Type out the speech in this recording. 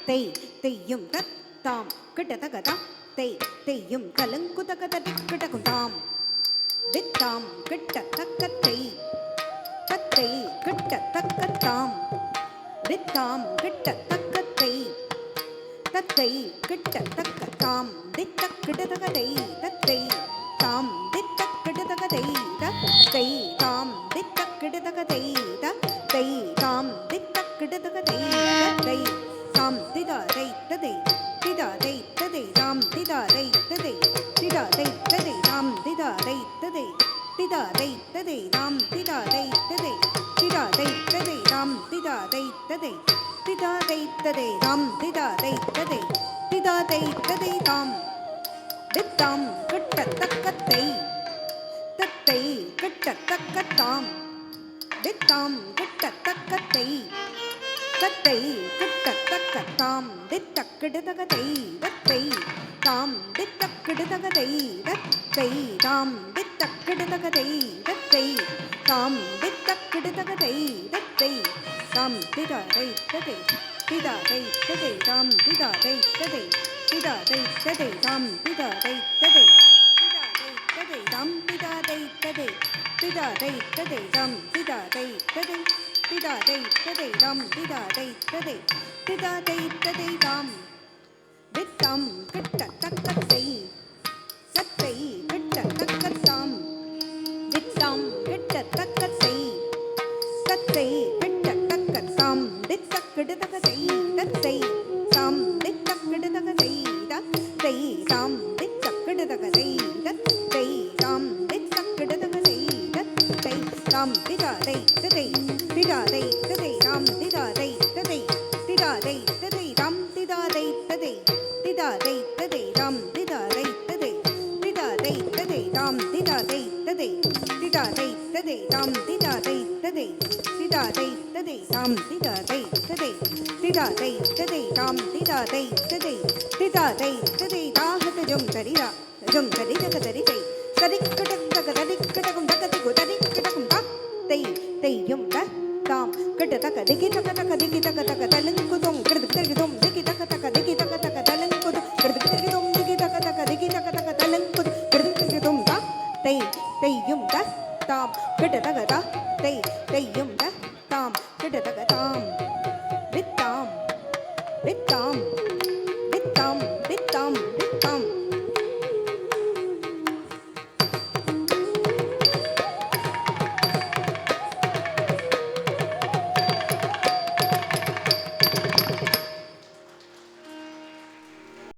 தெய் தெய்யும் தத்தாம் கிட்டதகதா தெய் தெய்யும் கலங்குதகதடி கிட்டகுதாம் தித்தாம் கிட்டதக்கத்தை தத்தை கிட்டதக்கத்தாம் தித்தாம் கிட்டதக்கத்தை தத்தை கிட்டதக்கத்தாம் தித்தக் கிட்டதகதை தத்தை தாம் தித்தக் கிட்டதகதை தத்தை தாம் தித்தக் கிட்டதகதை தத்தை தாம் தித்தக் கிட்டதகதை தத்தை தாம் திதாதை ததை திதாதை ததை தாம் திதாதை ததை திதாதை ததை தாம் திதாதை ததை திதாதை ததை தாம் திதாதை ததை திதாதை ததை தாம் திதாதை ததை திதாதை ததை தாம் திதாதை ததை திதாதை ததை தாம் தித்தாம் கிட்டத்தக்கத்தை தத்தை கிட்டத்தக்கத்தாம் தித்தாம் கிட்டத்தக்கத்தை தத்தை கிட்டத்தக்கத்தாம் தித்தக்கிடுதகதை தத்தை தாம் தித்தக்கிடுதகதை தத்தை தாம் தித்தக்கிடுதகதை தத்தை தாம் தித்தக்கிடுதகதை தத்தை தாம் திதாதை ததை திதாதை ததை தாம் திதாதை ததை திதாதை ததை தாம் திதாதை ததை திதாதை ததை தாம் திதாதை ததை திதாதை ததை தாம் திதாதை ததை திதாதை ததை தாம் திதாதை ததை திதாதை ததை தாம் தித்தாம் கிட்டத்தக்கத்தை தத்தை கிட்டத்தக்கத்தாம் தித்தாம் கிட்டத்தக்கத்தை தத்தை கிட்டத்தக்கத்தாம் தித்தக்கிடுதகதை தத்தை தாம் தித்தக்கிடுதகதை தத்தை தாம் தித்தக்கிடுதகதை தத்தை தாம் தித்தக்கிடுதகதை தத்தை தாம் திதாதை ததை திதாதை ததை தாம் திதாதை ததை திதாதை ததை தாம் திதாதை ததை திதாதை ததை தாம் திதாதை ததை திதாதை ததை தாம் திதாதை ததை திதாதை ததை தாம் திதாதை ததை திதாதை ததை தாம் திதாதை ததை திதாதை ததை தாம் திதாதை ததை திதாதை ததை தாஹத ஜும் கரிதா ஜும் கரிதக தரிதை சரிக்க